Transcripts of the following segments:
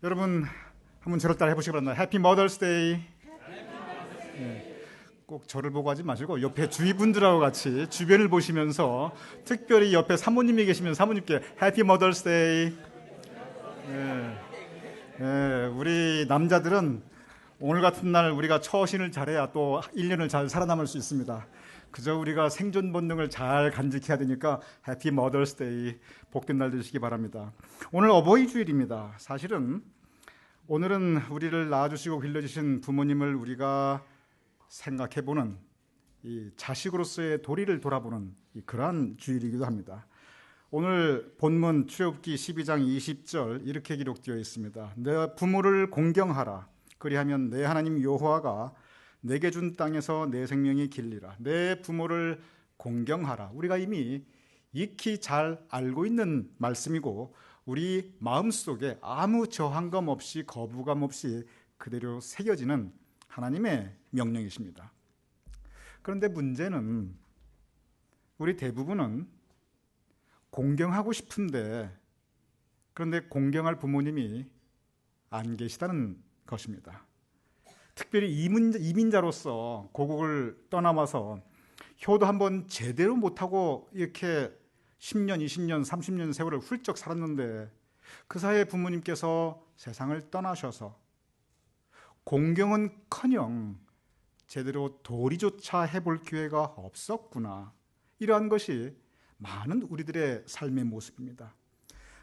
여러분 한번 저를 따라 해보시기 바랍니다. 해피 머더스 데이. 꼭 저를 보고 하지 마시고 옆에 주위 분들하고 같이 주변을 보시면서, 특별히 옆에 사모님이 계시면 사모님께 해피 머더스 데이. 우리 남자들은 오늘 같은 날 우리가 처신을 잘해야 또 1년을 잘 살아남을 수 있습니다. 그저 우리가 생존 본능을 잘 간직해야 되니까 해피 머더스 데이, 복된 날 되시기 바랍니다. 오늘 어버이 주일입니다. 사실은 오늘은 우리를 낳아주시고 길러주신 부모님을 우리가 생각해보는, 이 자식으로서의 도리를 돌아보는 그러한 주일이기도 합니다. 오늘 본문 출애굽기 12장 20절 이렇게 기록되어 있습니다. 내 부모를 공경하라. 그리하면 내 하나님 여호와가 내게 준 땅에서 내 생명이 길리라. 내 부모를 공경하라. 우리가 이미 익히 잘 알고 있는 말씀이고 우리 마음속에 아무 저항감 없이 거부감 없이 그대로 새겨지는 하나님의 명령이십니다. 그런데 문제는 우리 대부분은 공경하고 싶은데, 그런데 공경할 부모님이 안 계시다는 것입니다. 특별히 이민자로서 고국을 떠나와서 효도 한번 제대로 못하고 이렇게 10년, 20년, 30년 세월을 훌쩍 살았는데 그 사이에 부모님께서 세상을 떠나셔서 공경은커녕 제대로 도리조차 해볼 기회가 없었구나. 이러한 것이 많은 우리들의 삶의 모습입니다.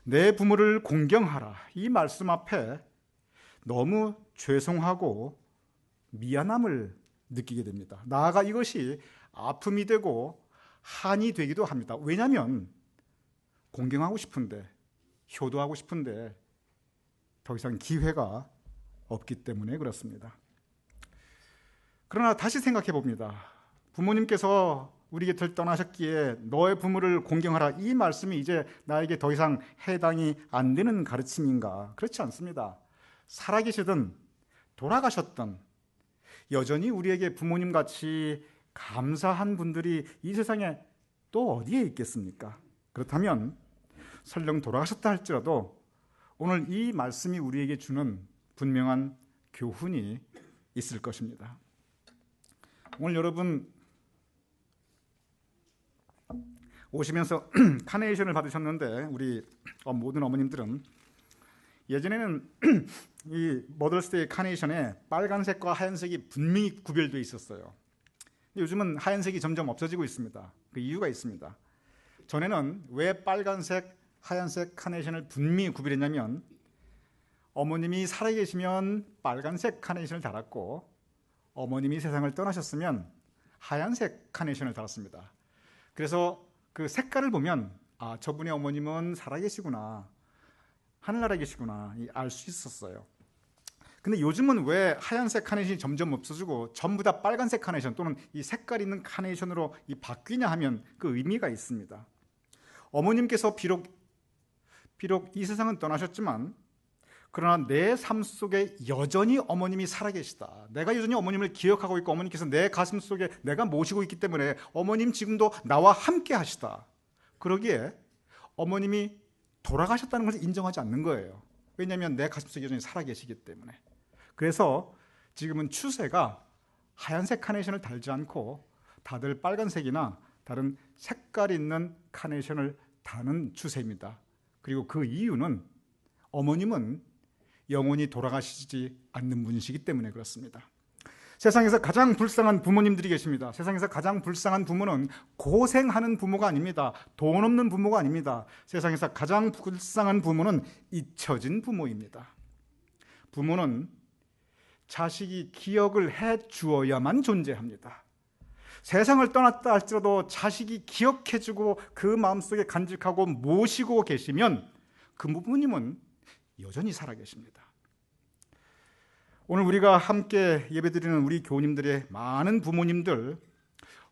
내 부모를 공경하라. 이 말씀 앞에 너무 죄송하고 미안함을 느끼게 됩니다. 나아가 이것이 아픔이 되고 한이 되기도 합니다. 왜냐하면 공경하고 싶은데, 효도하고 싶은데 더 이상 기회가 없기 때문에 그렇습니다. 그러나 다시 생각해 봅니다. 부모님께서 우리 곁을 떠나셨기에 너의 부모를 공경하라. 이 말씀이 이제 나에게 더 이상 해당이 안 되는 가르침인가? 그렇지 않습니다. 살아계시든 돌아가셨든 여전히 우리에게 부모님같이 감사한 분들이 이 세상에 또 어디에 있겠습니까? 그렇다면 설령 돌아가셨다 할지라도 오늘 이 말씀이 우리에게 주는 분명한 교훈이 있을 것입니다. 오늘 여러분 오시면서 카네이션을 받으셨는데 우리 모든 어머님들은 예전에는 이 머더스데이 카네이션에 빨간색과 하얀색이 분명히 구별되어 있었어요. 요즘은 하얀색이 점점 없어지고 있습니다. 그 이유가 있습니다. 전에는 왜 빨간색, 하얀색 카네이션을 분명히 구별했냐면 어머님이 살아계시면 빨간색 카네이션을 달았고 어머님이 세상을 떠나셨으면 하얀색 카네이션을 달았습니다. 그래서 그 색깔을 보면 저분의 어머님은 살아계시구나, 하늘나라에 계시구나 알 수 있었어요. 근데 요즘은 왜 하얀색 카네이션이 점점 없어지고 전부 다 빨간색 카네이션 또는 이 색깔 있는 카네이션으로 바뀌냐 하면 그 의미가 있습니다. 어머님께서 비록 이 세상은 떠나셨지만 그러나 내 삶 속에 여전히 어머님이 살아계시다. 내가 여전히 어머님을 기억하고 있고 어머님께서 내 가슴 속에 내가 모시고 있기 때문에 어머님 지금도 나와 함께 하시다. 그러기에 어머님이 돌아가셨다는 것을 인정하지 않는 거예요. 왜냐하면 내 가슴 속에 여전히 살아계시기 때문에. 그래서 지금은 추세가 하얀색 카네이션을 달지 않고 다들 빨간색이나 다른 색깔 있는 카네이션을 다는 추세입니다. 그리고 그 이유는 어머님은 영원히 돌아가시지 않는 분이시기 때문에 그렇습니다. 세상에서 가장 불쌍한 부모님들이 계십니다. 세상에서 가장 불쌍한 부모는 고생하는 부모가 아닙니다. 돈 없는 부모가 아닙니다. 세상에서 가장 불쌍한 부모는 잊혀진 부모입니다. 부모는 자식이 기억을 해 주어야만 존재합니다. 세상을 떠났다 할지라도 자식이 기억해주고 그 마음속에 간직하고 모시고 계시면 그 부모님은 여전히 살아계십니다. 오늘 우리가 함께 예배드리는 우리 교우님들의 많은 부모님들,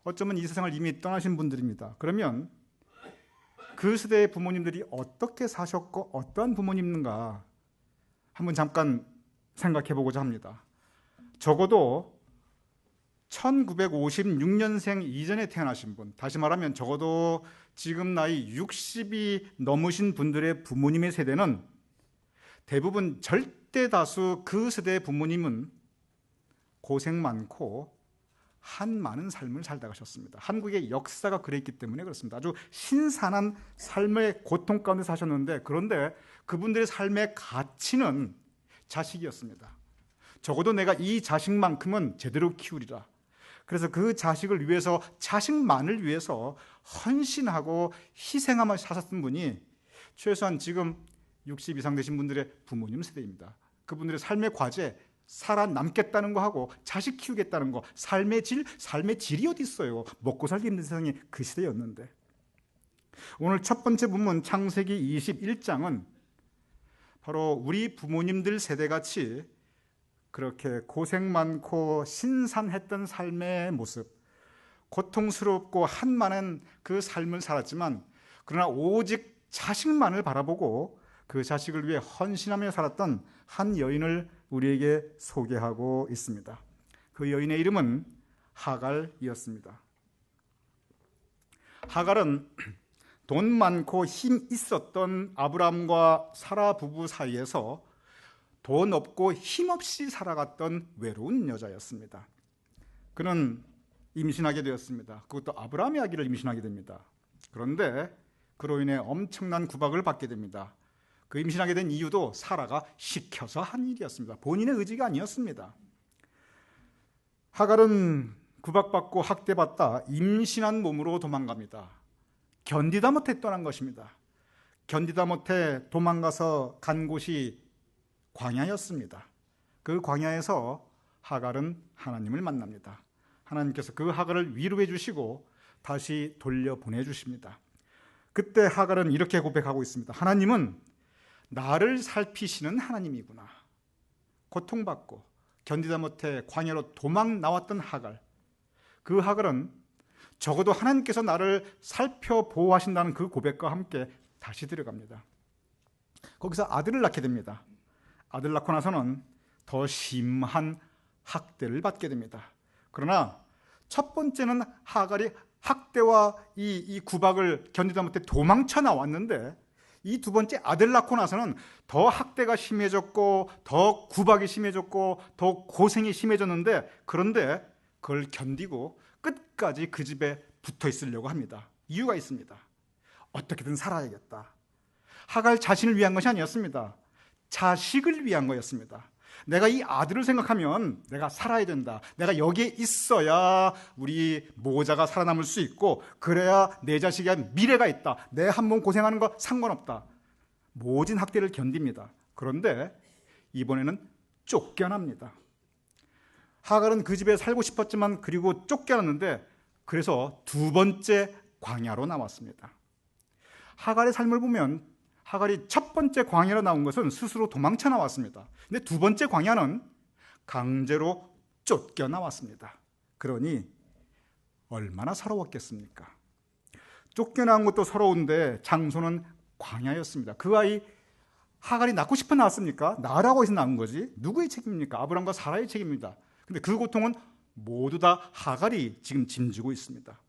어쩌면 이 세상을 이미 떠나신 분들입니다. 그러면 그 시대의 부모님들이 어떻게 사셨고 어떠한 부모님인가 한번 잠깐 생각해 보고자 합니다. 적어도 1956년생 이전에 태어나신 분, 다시 말하면 적어도 지금 나이 60이 넘으신 분들의 부모님의 세대는 대부분 절대 다수 그 세대의 부모님은 고생 많고 한 많은 삶을 살다 가셨습니다. 한국의 역사가 그랬기 때문에 그렇습니다. 아주 신선한 삶의 고통 가운데 사셨는데, 그런데 그분들의 삶의 가치는 자식이었습니다. 적어도 내가 이 자식만큼은 제대로 키우리라. 그래서 그 자식을 위해서, 자식만을 위해서 헌신하고 희생하며 사셨던 분이 최소한 지금 60 이상 되신 분들의 부모님 세대입니다. 그분들의 삶의 과제, 살아남겠다는 거 하고 자식 키우겠다는 거, 삶의 질이 어디 있어요? 먹고 살기 힘든 세상이 그 시대였는데. 오늘 첫 번째 본문 창세기 21장은 바로 우리 부모님들 세대같이 그렇게 고생 많고 신선했던 삶의 모습, 고통스럽고 한많은 그 삶을 살았지만 그러나 오직 자식만을 바라보고 그 자식을 위해 헌신하며 살았던 한 여인을 우리에게 소개하고 있습니다. 그 여인의 이름은 하갈이었습니다. 하갈은 돈 많고 힘 있었던 아브람과 사라 부부 사이에서 돈 없고 힘 없이 살아갔던 외로운 여자였습니다. 그는 임신하게 되었습니다. 그것도 아브라함의 아기를 임신하게 됩니다. 그런데 그로 인해 엄청난 구박을 받게 됩니다. 그 임신하게 된 이유도 사라가 시켜서 한 일이었습니다. 본인의 의지가 아니었습니다. 하갈은 구박받고 학대받다 임신한 몸으로 도망갑니다. 견디다 못해 떠난 것입니다. 견디다 못해 도망가서 간 곳이 광야였습니다. 그 광야에서 하갈은 하나님을 만납니다. 하나님께서 그 하갈을 위로해 주시고 다시 돌려보내 주십니다. 그때 하갈은 이렇게 고백하고 있습니다. 하나님은 나를 살피시는 하나님이구나. 고통받고 견디다 못해 광야로 도망 나왔던 하갈, 그 하갈은 적어도 하나님께서 나를 살펴보호하신다는 그 고백과 함께 다시 들어갑니다. 거기서 아들을 낳게 됩니다. 아들 낳고 나서는 더 심한 학대를 받게 됩니다. 그러나 첫 번째는 하갈이 학대와 이 구박을 견디다 못해 도망쳐 나왔는데, 이 두 번째 아들 낳고 나서는 더 학대가 심해졌고 더 구박이 심해졌고 더 고생이 심해졌는데, 그런데 그걸 견디고 끝까지 그 집에 붙어 있으려고 합니다. 이유가 있습니다. 어떻게든 살아야겠다. 하갈 자신을 위한 것이 아니었습니다. 자식을 위한 거였습니다. 내가 이 아들을 생각하면 내가 살아야 된다. 내가 여기에 있어야 우리 모자가 살아남을 수 있고, 그래야 내 자식의 미래가 있다. 내 한 번 고생하는 거 상관없다. 모진 학대를 견딥니다. 그런데 이번에는 쫓겨납니다. 하갈은 그 집에 살고 싶었지만 그리고 쫓겨났는데, 그래서 두 번째 광야로 나왔습니다. 하갈의 삶을 보면 하갈이 첫 번째 광야로 나온 것은 스스로 도망쳐 나왔습니다. 근데 두 번째 광야는 강제로 쫓겨 나왔습니다. 그러니 얼마나 서러웠겠습니까? 쫓겨나온 것도 서러운데 장소는 광야였습니다. 그 아이 하갈이 낳고 싶어 낳았습니까? 낳으라고 해서 낳은 거지. 누구의 책임입니까? 아브람과 사라의 책임입니다. 근데 그 고통은 모두 다 하갈이 지금 짐지고 있습니다.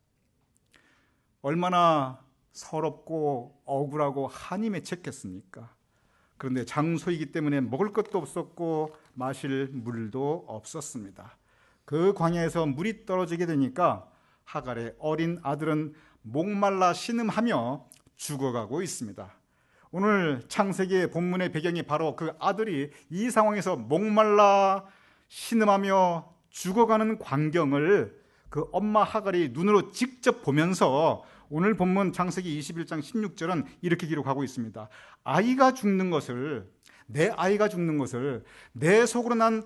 얼마나 서럽고 억울하고 한이 맺혔겠습니까? 그런데 장소이기 때문에 먹을 것도 없었고 마실 물도 없었습니다. 그 광야에서 물이 떨어지게 되니까 하갈의 어린 아들은 목말라 신음하며 죽어가고 있습니다. 오늘 창세기의 본문의 배경이 바로 그 아들이 이 상황에서 목말라 신음하며 죽어가는 광경을 그 엄마 하갈이 눈으로 직접 보면서 오늘 본문 창세기 21장 16절은 이렇게 기록하고 있습니다. 아이가 죽는 것을, 내 아이가 죽는 것을, 내 속으로 난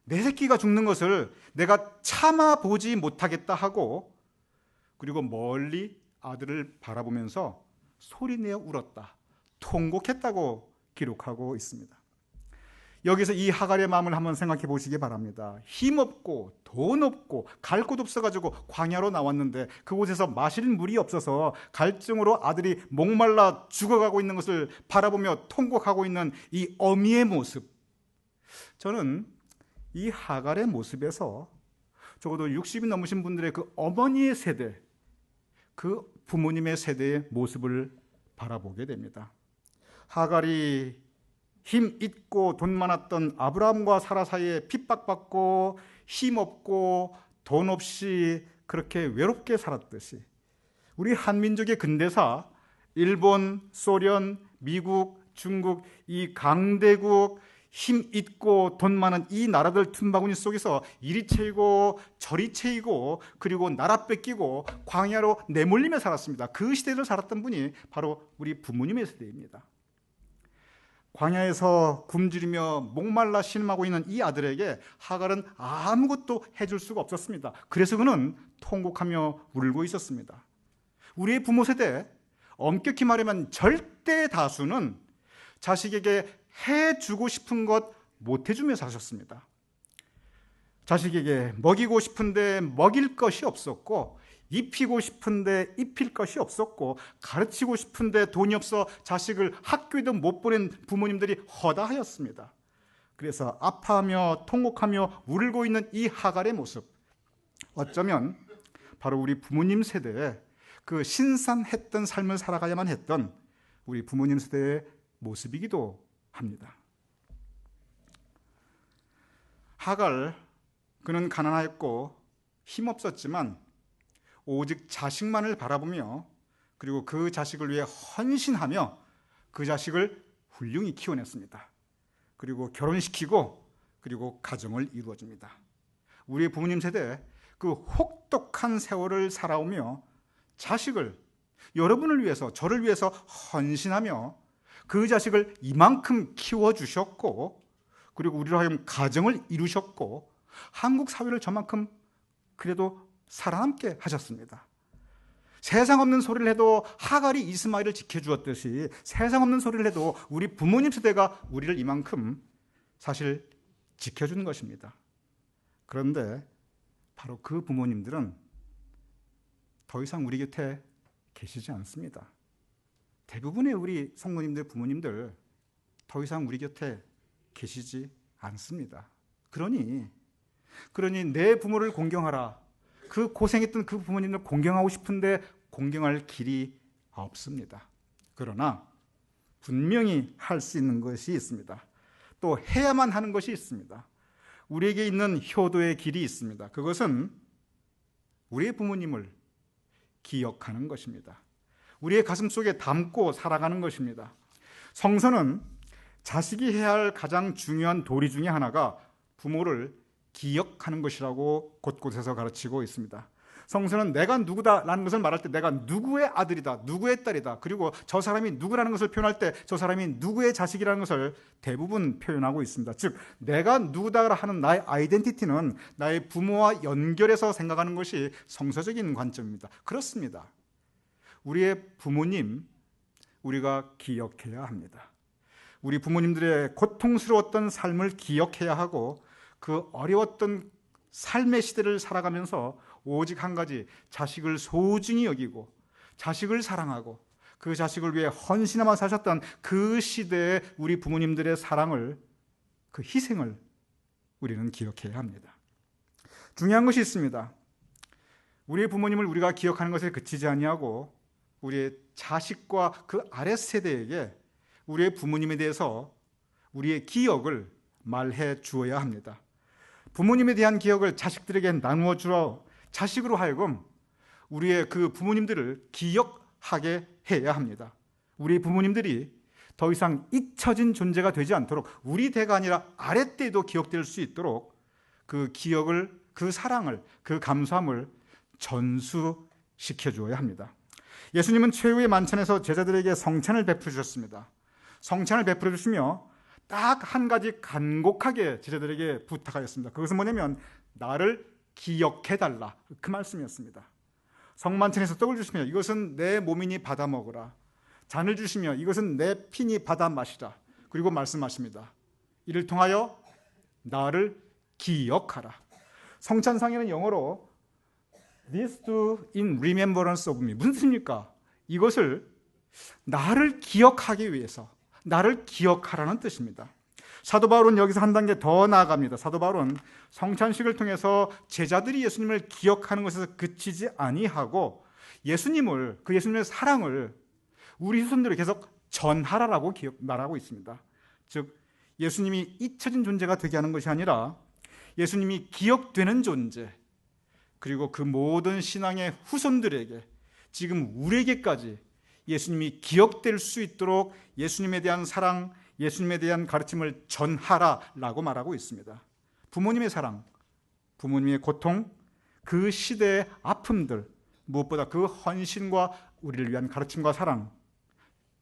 내 새끼가 죽는 것을 내가 참아보지 못하겠다 하고, 그리고 멀리 아들을 바라보면서 소리내어 울었다, 통곡했다고 기록하고 있습니다. 여기서 이 하갈의 마음을 한번 생각해 보시기 바랍니다. 힘없고 돈 없고 갈 곳 없어가지고 광야로 나왔는데 그곳에서 마실 물이 없어서 갈증으로 아들이 목말라 죽어가고 있는 것을 바라보며 통곡하고 있는 이 어미의 모습, 저는 이 하갈의 모습에서 적어도 60이 넘으신 분들의 그 어머니의 세대, 그 부모님의 세대의 모습을 바라보게 됩니다. 하갈이 힘 있고 돈 많았던 아브라함과 사라 사이에 핍박받고 힘없고 돈 없이 그렇게 외롭게 살았듯이 우리 한민족의 근대사 일본, 소련, 미국, 중국 이 강대국 힘 있고 돈 많은 이 나라들 틈바구니 속에서 이리 채이고 저리 채이고 그리고 나라 뺏기고 광야로 내몰리며 살았습니다. 그 시대를 살았던 분이 바로 우리 부모님의 세대입니다. 광야에서 굶주리며 목말라 신음하고 있는 이 아들에게 하갈은 아무것도 해줄 수가 없었습니다. 그래서 그는 통곡하며 울고 있었습니다. 우리의 부모 세대, 엄격히 말하면 절대 다수는 자식에게 해주고 싶은 것 못 해주며 사셨습니다. 자식에게 먹이고 싶은데 먹일 것이 없었고 입히고 싶은데 입힐 것이 없었고 가르치고 싶은데 돈이 없어 자식을 학교에도 못 보낸 부모님들이 허다하였습니다. 그래서 아파하며 통곡하며 울고 있는 이 하갈의 모습, 어쩌면 바로 우리 부모님 세대에 그 신선했던 삶을 살아가야만 했던 우리 부모님 세대의 모습이기도 합니다. 하갈, 그는 가난하였고 힘없었지만 오직 자식만을 바라보며 그리고 그 자식을 위해 헌신하며 그 자식을 훌륭히 키워냈습니다. 그리고 결혼시키고 그리고 가정을 이루어줍니다. 우리 부모님 세대 그 혹독한 세월을 살아오며 자식을 여러분을 위해서 저를 위해서 헌신하며 그 자식을 이만큼 키워주셨고 그리고 우리로 하여금 가정을 이루셨고 한국 사회를 저만큼 그래도 살아남게 하셨습니다. 세상 없는 소리를 해도 하갈이 이스마엘을 지켜주었듯이 세상 없는 소리를 해도 우리 부모님 세대가 우리를 이만큼 사실 지켜주는 것입니다. 그런데 바로 그 부모님들은 더 이상 우리 곁에 계시지 않습니다. 대부분의 우리 성도님들, 부모님들 더 이상 우리 곁에 계시지 않습니다. 그러니 내 부모를 공경하라. 그 고생했던 그 부모님을 공경하고 싶은데 공경할 길이 없습니다. 그러나 분명히 할 수 있는 것이 있습니다. 또 해야만 하는 것이 있습니다. 우리에게 있는 효도의 길이 있습니다. 그것은 우리의 부모님을 기억하는 것입니다. 우리의 가슴 속에 담고 살아가는 것입니다. 성서는 자식이 해야 할 가장 중요한 도리 중에 하나가 부모를 기억하는 것이라고 곳곳에서 가르치고 있습니다. 성서는 내가 누구다라는 것을 말할 때 내가 누구의 아들이다, 누구의 딸이다, 그리고 저 사람이 누구라는 것을 표현할 때 저 사람이 누구의 자식이라는 것을 대부분 표현하고 있습니다. 즉 내가 누구다 하는 나의 아이덴티티는 나의 부모와 연결해서 생각하는 것이 성서적인 관점입니다. 그렇습니다. 우리의 부모님 우리가 기억해야 합니다. 우리 부모님들의 고통스러웠던 삶을 기억해야 하고 그 어려웠던 삶의 시대를 살아가면서 오직 한 가지, 자식을 소중히 여기고 자식을 사랑하고 그 자식을 위해 헌신하며 사셨던 그 시대의 우리 부모님들의 사랑을, 그 희생을 우리는 기억해야 합니다. 중요한 것이 있습니다. 우리의 부모님을 우리가 기억하는 것에 그치지 아니하고 우리의 자식과 그 아랫 세대에게 우리의 부모님에 대해서 우리의 기억을 말해 주어야 합니다. 부모님에 대한 기억을 자식들에게 나누어 주어 자식으로 하여금 우리의 그 부모님들을 기억하게 해야 합니다. 우리 부모님들이 더 이상 잊혀진 존재가 되지 않도록 우리 대가 아니라 아랫대도 기억될 수 있도록 그 기억을, 그 사랑을, 그 감사함을 전수시켜 주어야 합니다. 예수님은 최후의 만찬에서 제자들에게 성찬을 베풀어 주셨습니다. 성찬을 베풀어 주시며 딱 한 가지 간곡하게 제자들에게 부탁하였습니다. 그것은 뭐냐면 나를 기억해달라, 그 말씀이었습니다. 성만찬에서 떡을 주시며 이것은 내 몸이니 받아 먹으라, 잔을 주시며 이것은 내 피니 받아 마시라, 그리고 말씀하십니다. 이를 통하여 나를 기억하라. 성찬상에는 영어로 This do in remembrance of me, 무슨 뜻입니까? 이것을 나를 기억하기 위해서, 나를 기억하라는 뜻입니다. 사도 바울은 여기서 한 단계 더 나아갑니다. 사도 바울은 성찬식을 통해서 제자들이 예수님을 기억하는 것에서 그치지 아니하고 예수님을, 그 예수님의 사랑을 우리 후손들에게 계속 전하라라고 말하고 있습니다. 즉 예수님이 잊혀진 존재가 되게 하는 것이 아니라 예수님이 기억되는 존재, 그리고 그 모든 신앙의 후손들에게, 지금 우리에게까지 예수님이 기억될 수 있도록 예수님에 대한 사랑, 예수님에 대한 가르침을 전하라라고 말하고 있습니다. 부모님의 사랑, 부모님의 고통, 그 시대의 아픔들, 무엇보다 그 헌신과 우리를 위한 가르침과 사랑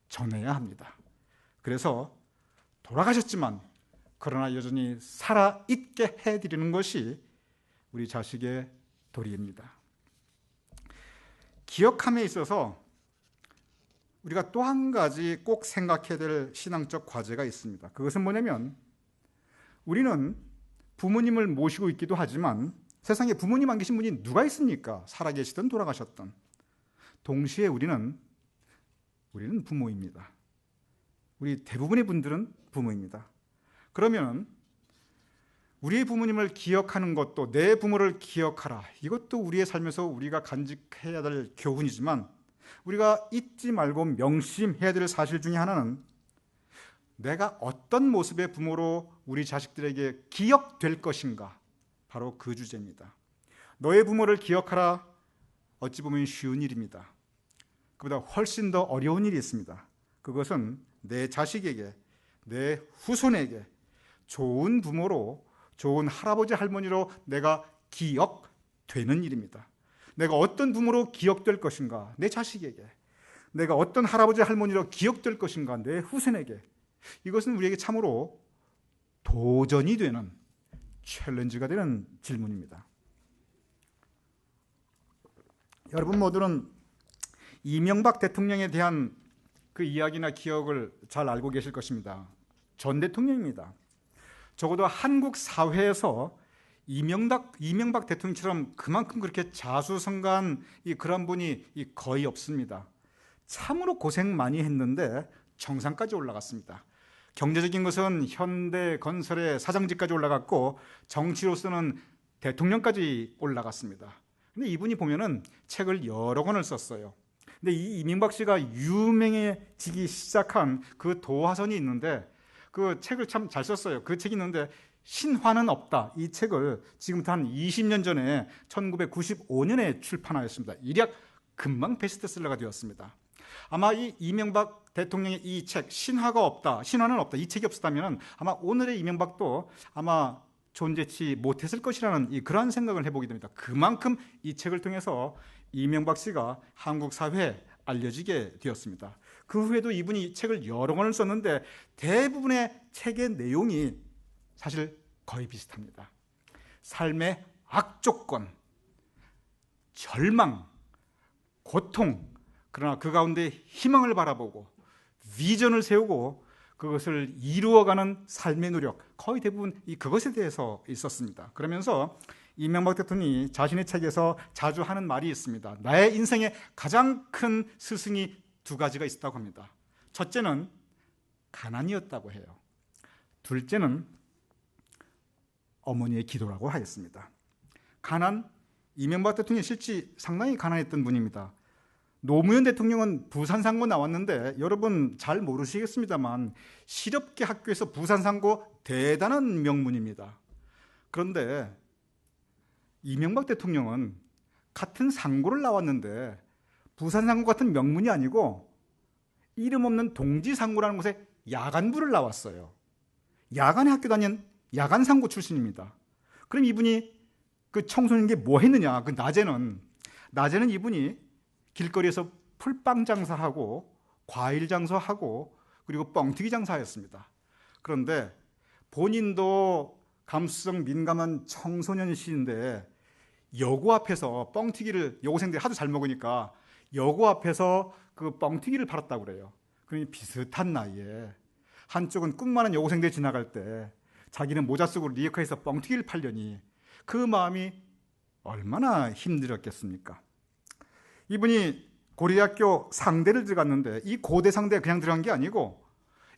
전해야 합니다. 그래서 돌아가셨지만 그러나 여전히 살아있게 해드리는 것이 우리 자식의 도리입니다. 기억함에 있어서 우리가 또 한 가지 꼭 생각해야 될 신앙적 과제가 있습니다. 그것은 뭐냐면, 우리는 부모님을 모시고 있기도 하지만 세상에 부모님 안 계신 분이 누가 있습니까? 살아계시든 돌아가셨든. 동시에 우리는 부모입니다. 우리 대부분의 분들은 부모입니다. 그러면 우리의 부모님을 기억하는 것도, 내 부모를 기억하라, 이것도 우리의 삶에서 우리가 간직해야 될 교훈이지만, 우리가 잊지 말고 명심해야 될 사실 중에 하나는 내가 어떤 모습의 부모로 우리 자식들에게 기억될 것인가, 바로 그 주제입니다. 너의 부모를 기억하라, 어찌 보면 쉬운 일입니다. 그보다 훨씬 더 어려운 일이 있습니다. 그것은 내 자식에게, 내 후손에게 좋은 부모로, 좋은 할아버지 할머니로 내가 기억되는 일입니다. 내가 어떤 부모로 기억될 것인가, 내 자식에게. 내가 어떤 할아버지 할머니로 기억될 것인가, 내 후손에게. 이것은 우리에게 참으로 도전이 되는, 챌린지가 되는 질문입니다. 여러분 모두는 이명박 대통령에 대한 그 이야기나 기억을 잘 알고 계실 것입니다. 전 대통령입니다. 적어도 한국 사회에서 이명박 대통령처럼 그만큼 그렇게 자수성가한 그런 분이 거의 없습니다. 참으로 고생 많이 했는데 정상까지 올라갔습니다. 경제적인 것은 현대건설의 사장직까지 올라갔고, 정치로서는 대통령까지 올라갔습니다. 근데 이분이 보면은 책을 여러 권을 썼어요. 근데 이 이명박 씨가 유명해지기 시작한 그 도화선이 있는데, 그 책을 참 잘 썼어요. 그 책이 있는데, 신화는 없다, 이 책을 지금부터 한 20년 전에 1995년에 출판하였습니다. 일약 금방 베스트셀러가 되었습니다. 아마 이 이명박 대통령의 이 책, 신화가 없다, 신화는 없다, 이 책이 없었다면 아마 오늘의 이명박도 아마 존재치 못했을 것이라는 그러한 생각을 해보게 됩니다. 그만큼 이 책을 통해서 이명박 씨가 한국 사회에 알려지게 되었습니다. 그 후에도 이분이 책을 여러 권을 썼는데 대부분의 책의 내용이 사실 거의 비슷합니다. 삶의 악조건, 절망, 고통, 그러나 그 가운데 희망을 바라보고 비전을 세우고 그것을 이루어가는 삶의 노력, 거의 대부분 그것에 대해서 있었습니다. 그러면서 이명박 대통령이 자신의 책에서 자주 하는 말이 있습니다. 나의 인생에 가장 큰 스승이 두 가지가 있었다고 합니다. 첫째는 가난이었다고 해요. 둘째는 어머니의 기도라고 하였습니다. 가난, 이명박 대통령이 실제 상당히 가난했던 분입니다. 노무현 대통령은 부산상고 나왔는데 여러분 잘 모르시겠습니다만 실업계 학교에서 부산상고 대단한 명문입니다. 그런데 이명박 대통령은 같은 상고를 나왔는데 부산상고 같은 명문이 아니고 이름 없는 동지상고라는 곳에 야간부를 나왔어요. 야간에 학교 다닌 야간상고 출신입니다. 그럼 이분이 그 청소년기에 뭐 했느냐? 그 낮에는 이분이 길거리에서 풀빵 장사하고 과일 장사하고 그리고 뻥튀기 장사였습니다. 그런데 본인도 감수성 민감한 청소년이신데 여고 앞에서 뻥튀기를, 여고생들이 하도 잘 먹으니까 여고 앞에서 그 뻥튀기를 팔았다고 그래요. 그러니 비슷한 나이에 한쪽은 꿈 많은 여고생들이 지나갈 때 자기는 모자 쓰고 리어카에서 뻥튀기를 팔려니 그 마음이 얼마나 힘들었겠습니까? 이분이 고려대학교 상대를 들어갔는데 이 고대 상대에 그냥 들어간 게 아니고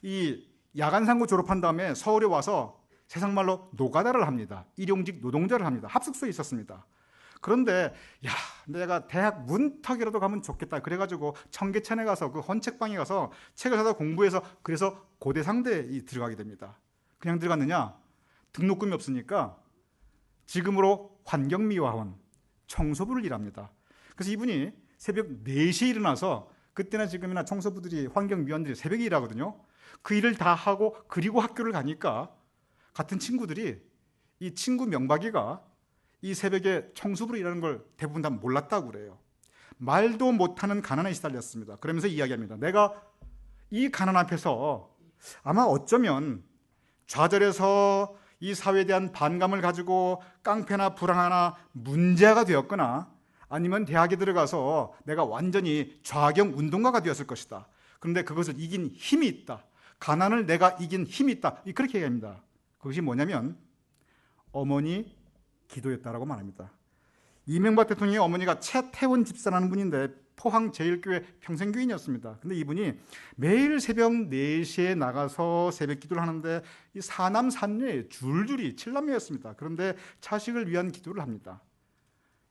이 야간상고 졸업한 다음에 서울에 와서 세상말로 노가다를 합니다. 일용직 노동자를 합니다. 합숙소에 있었습니다. 그런데 야, 내가 대학 문턱이라도 가면 좋겠다. 그래가지고 청계천에 가서 그 헌책방에 가서 책을 사다 공부해서 그래서 고대 상대에 들어가게 됩니다. 그냥 들어갔느냐? 등록금이 없으니까 지금으로 환경미화원, 청소부를 일합니다. 그래서 이분이 새벽 4시에 일어나서, 그때나 지금이나 청소부들이, 환경미화원들이 새벽에 일하거든요. 그 일을 다 하고 그리고 학교를 가니까 같은 친구들이 이 친구 명박이가 이 새벽에 청소부로 일하는 걸 대부분 다 몰랐다고 그래요. 말도 못하는 가난에 시달렸습니다. 그러면서 이야기합니다. 내가 이 가난 앞에서 아마 어쩌면 좌절해서 이 사회에 대한 반감을 가지고 깡패나 불황하나 문제가 되었거나 아니면 대학에 들어가서 내가 완전히 좌경 운동가가 되었을 것이다. 그런데 그것을 이긴 힘이 있다. 가난을 내가 이긴 힘이 있다. 그렇게 얘기합니다. 그것이 뭐냐면 어머니 기도였다라고 말합니다. 이명박 대통령의 어머니가 최태원 집사라는 분인데 포항제일교회 평생교인이었습니다. 근데 이분이 매일 새벽 4시에 나가서 새벽 기도를 하는데 이 사남 산녀에 줄줄이 7남매였습니다. 그런데 자식을 위한 기도를 합니다.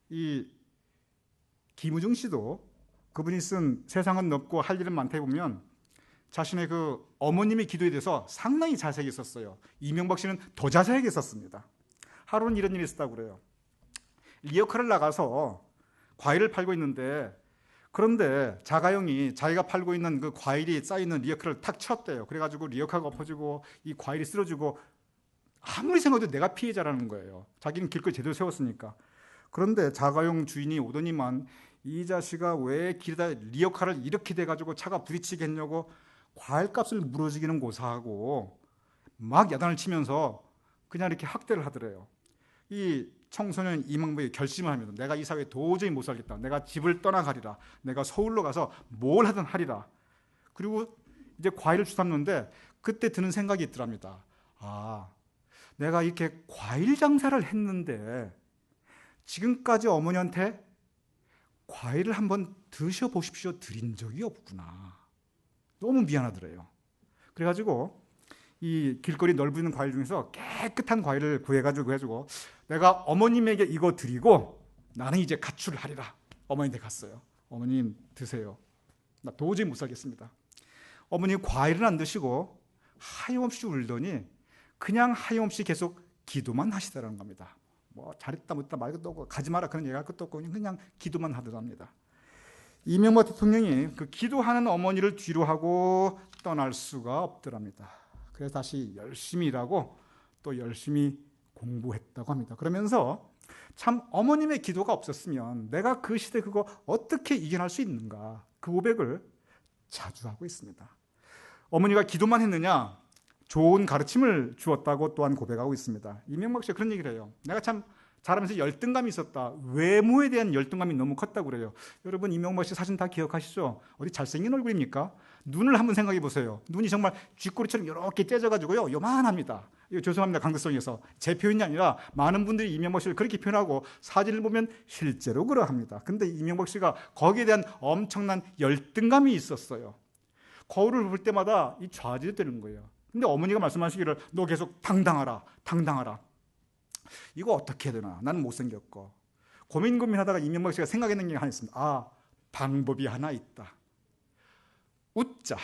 이 김우중 씨도 그분이 쓴 세상은 넓고 할 일은 많다 보면 자신의 그 어머님의 기도에 대해서 상당히 자세하게 썼어요. 이명박 씨는 더 자세하게 썼습니다. 하루는 이런 일이 있었다고 그래요. 리어카를 나가서 과일을 팔고 있는데, 그런데 자가용이 자기가 팔고 있는 그 과일이 쌓여있는 리어카를 탁 쳤대요. 그래가지고 리어카가 엎어지고 이 과일이 쓰러지고, 아무리 생각해도 내가 피해자라는 거예요. 자기는 길거리 제대로 세웠으니까. 그런데 자가용 주인이 오더니만 이 자식아 왜 길에다 리어카를 이렇게 돼가지고 차가 부딪히게 했냐고 과일값을 물어주기는 고사하고 막 야단을 치면서 그냥 이렇게 학대를 하더래요. 이 청소년 이명박이 결심을 합니다. 내가 이 사회에 도저히 못 살겠다. 내가 집을 떠나가리라. 내가 서울로 가서 뭘 하든 하리라. 그리고 이제 과일을 주삼는데 그때 드는 생각이 있더랍니다. 아, 내가 이렇게 과일 장사를 했는데 지금까지 어머니한테 과일을 한번 드셔보십시오 드린 적이 없구나. 너무 미안하더래요. 그래가지고 이 길거리 넓은 과일 중에서 깨끗한 과일을 구해가지고 내가 어머님에게 이거 드리고 나는 이제 가출을 하리라. 어머니한테 갔어요. 어머님 드세요. 나 도저히 못 살겠습니다. 어머니 과일은 안 드시고 하염없이 울더니 그냥 하염없이 계속 기도만 하시더라는 겁니다. 뭐 잘했다 못했다 말 것도 없고 가지 마라 그런 얘기할 것도 없고 그냥 기도만 하더랍니다. 이명박 대통령이 그 기도하는 어머니를 뒤로 하고 떠날 수가 없더랍니다. 그래서 다시 열심히 일하고 또 열심히 공부했다고 합니다. 그러면서 참 어머님의 기도가 없었으면 내가 그 시대 그거 어떻게 이겨낼 수 있는가, 그 고백을 자주 하고 있습니다. 어머니가 기도만 했느냐, 좋은 가르침을 주었다고 또한 고백하고 있습니다. 이명박 씨가 그런 얘기를 해요. 내가 참 자라면서 열등감이 있었다. 외모에 대한 열등감이 너무 컸다고 그래요. 여러분 이명박 씨 사진 다 기억하시죠? 어디 잘생긴 얼굴입니까? 눈을 한번 생각해 보세요. 눈이 정말 쥐꼬리처럼 이렇게 째져가지고요, 요만합니다. 이거 죄송합니다, 강대성에서 제 표현이 아니라 많은 분들이 이명박 씨를 그렇게 표현하고 사진을 보면 실제로 그러합니다. 근데 이명박 씨가 거기에 대한 엄청난 열등감이 있었어요. 거울을 볼 때마다 이 좌절되는 거예요. 근데 어머니가 말씀하시기를 너 계속 당당하라, 당당하라. 이거 어떻게 해야 되나? 나는 못생겼고. 고민하다가 이명박 씨가 생각했는 게 하나 있습니다. 아, 방법이 하나 있다. 웃자.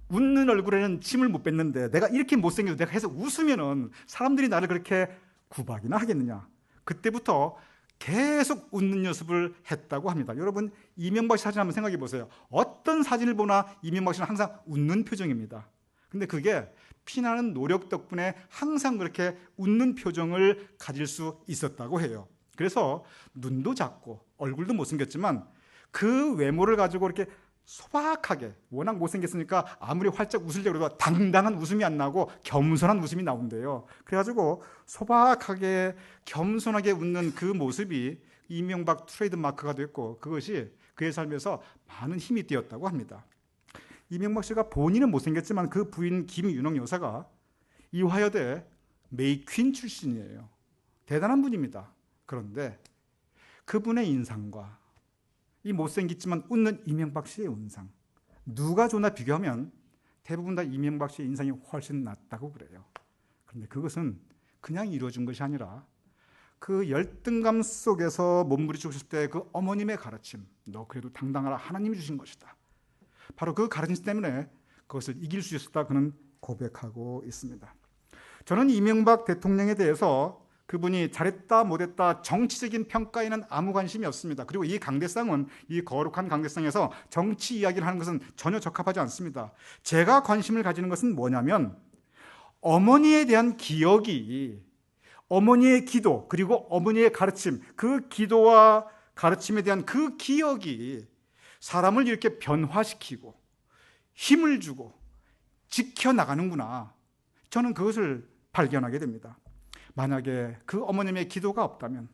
웃는 얼굴에는 침을 못 뱉는데 내가 이렇게 못생겨도 내가 해서 웃으면은 사람들이 나를 그렇게 구박이나 하겠느냐. 그때부터 계속 웃는 연습을 했다고 합니다. 여러분 이명박 씨 사진 한번 생각해 보세요. 어떤 사진을 보나 이명박 씨는 항상 웃는 표정입니다. 근데 그게 피나는 노력 덕분에 항상 그렇게 웃는 표정을 가질 수 있었다고 해요. 그래서 눈도 작고 얼굴도 못생겼지만 그 외모를 가지고 이렇게 소박하게, 워낙 못생겼으니까 아무리 활짝 웃으려고 해도 당당한 웃음이 안 나고 겸손한 웃음이 나온대요. 그래가지고 소박하게 겸손하게 웃는 그 모습이 이명박 트레이드 마크가 됐고 그것이 그의 삶에서 많은 힘이 되었다고 합니다. 이명박 씨가 본인은 못생겼지만 그 부인 김윤옥 여사가 이화여대 메이퀸 출신이에요. 대단한 분입니다. 그런데 그분의 인상과 이 못생겼지만 웃는 이명박 씨의 인상, 누가 좋나 비교하면 대부분 다 이명박 씨의 인상이 훨씬 낫다고 그래요. 그런데 그것은 그냥 이루어진 것이 아니라 그 열등감 속에서 몸부림쳤을 때 그 어머님의 가르침, 너 그래도 당당하라, 하나님이 주신 것이다. 바로 그 가르침 때문에 그것을 이길 수 있었다, 그는 고백하고 있습니다. 저는 이명박 대통령에 대해서 그분이 잘했다 못했다 정치적인 평가에는 아무 관심이 없습니다. 그리고 이 강대상은, 이 거룩한 강대상에서 정치 이야기를 하는 것은 전혀 적합하지 않습니다. 제가 관심을 가지는 것은 뭐냐면, 어머니에 대한 기억이, 어머니의 기도 그리고 어머니의 가르침, 그 기도와 가르침에 대한 그 기억이 사람을 이렇게 변화시키고 힘을 주고 지켜나가는구나, 저는 그것을 발견하게 됩니다. 만약에 그 어머님의 기도가 없다면,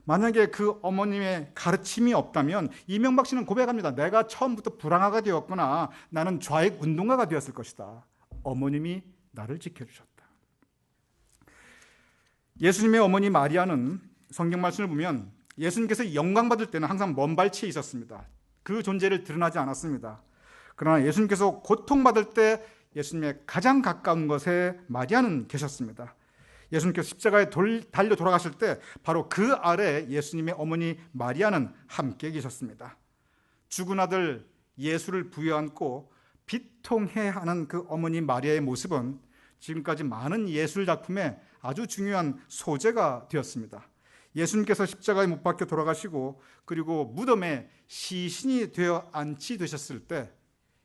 만약에 그 어머님의 가르침이 없다면 이명박 씨는 고백합니다. 내가 처음부터 불황아가 되었구나, 나는 좌익 운동가가 되었을 것이다. 어머님이 나를 지켜주셨다. 예수님의 어머니 마리아는 성경 말씀을 보면 예수님께서 영광받을 때는 항상 먼 발치에 있었습니다. 그 존재를 드러나지 않았습니다. 그러나 예수님께서 고통받을 때 예수님의 가장 가까운 곳에 마리아는 계셨습니다. 예수님께서 십자가에 달려 돌아가실 때 바로 그 아래 예수님의 어머니 마리아는 함께 계셨습니다. 죽은 아들 예수를 부여안고 비통해하는 그 어머니 마리아의 모습은 지금까지 많은 예술 작품의 아주 중요한 소재가 되었습니다. 예수님께서 십자가에 못 박혀 돌아가시고 그리고 무덤에 시신이 되어 안치되셨을 때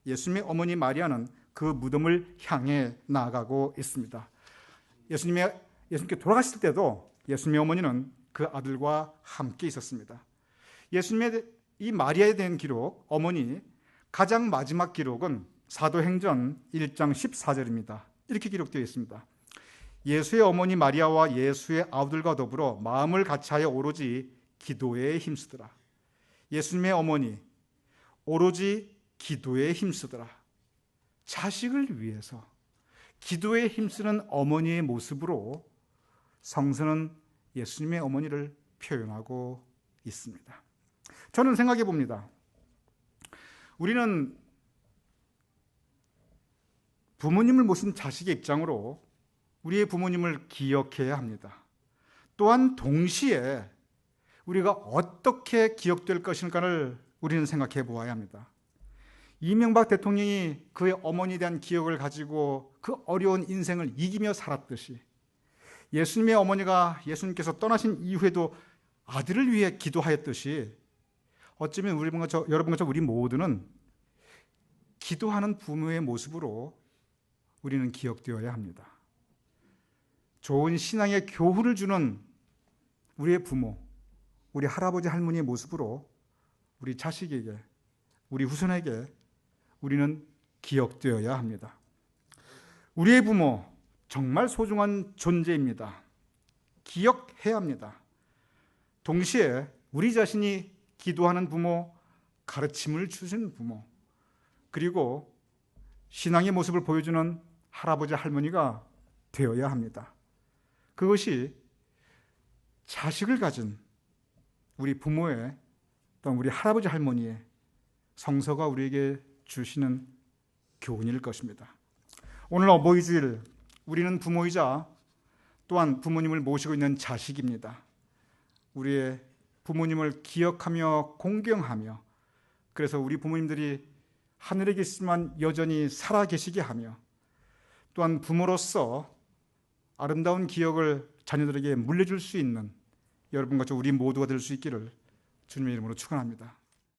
예수님의 어머니 마리아는 그 무덤을 향해 나아가고 있습니다. 예수님께 돌아가실 때도 예수님의 어머니는 그 아들과 함께 있었습니다. 예수님의 이 마리아에 대한 기록, 어머니 가장 마지막 기록은 사도행전 1장 14절입니다. 이렇게 기록되어 있습니다. 예수의 어머니 마리아와 예수의 아우들과 더불어 마음을 같이하여 오로지 기도에 힘쓰더라. 예수님의 어머니 오로지 기도에 힘쓰더라. 자식을 위해서 기도에 힘쓰는 어머니의 모습으로 성서는 예수님의 어머니를 표현하고 있습니다. 저는 생각해 봅니다. 우리는 부모님을 모신 자식의 입장으로 우리의 부모님을 기억해야 합니다. 또한 동시에 우리가 어떻게 기억될 것인가를 우리는 생각해 보아야 합니다. 이명박 대통령이 그의 어머니에 대한 기억을 가지고 그 어려운 인생을 이기며 살았듯이, 예수님의 어머니가 예수님께서 떠나신 이후에도 아들을 위해 기도하였듯이, 어쩌면 여러분과 우리 모두는 기도하는 부모의 모습으로 우리는 기억되어야 합니다. 좋은 신앙의 교훈을 주는 우리의 부모, 우리 할아버지 할머니의 모습으로 우리 자식에게, 우리 후손에게 우리는 기억되어야 합니다. 우리의 부모 정말 소중한 존재입니다. 기억해야 합니다. 동시에 우리 자신이 기도하는 부모, 가르침을 주신 부모, 그리고 신앙의 모습을 보여주는 할아버지 할머니가 되어야 합니다. 그것이 자식을 가진 우리 부모의, 또는 우리 할아버지 할머니의 성서가 우리에게 주시는 교훈일 것입니다. 오늘 어버이주일, 우리는 부모이자 또한 부모님을 모시고 있는 자식입니다. 우리의 부모님을 기억하며 공경하며, 그래서 우리 부모님들이 하늘에 계시지만 여전히 살아 계시게 하며, 또한 부모로서 아름다운 기억을 자녀들에게 물려줄 수 있는 여러분과 우리 모두가 될 수 있기를 주님의 이름으로 축원합니다.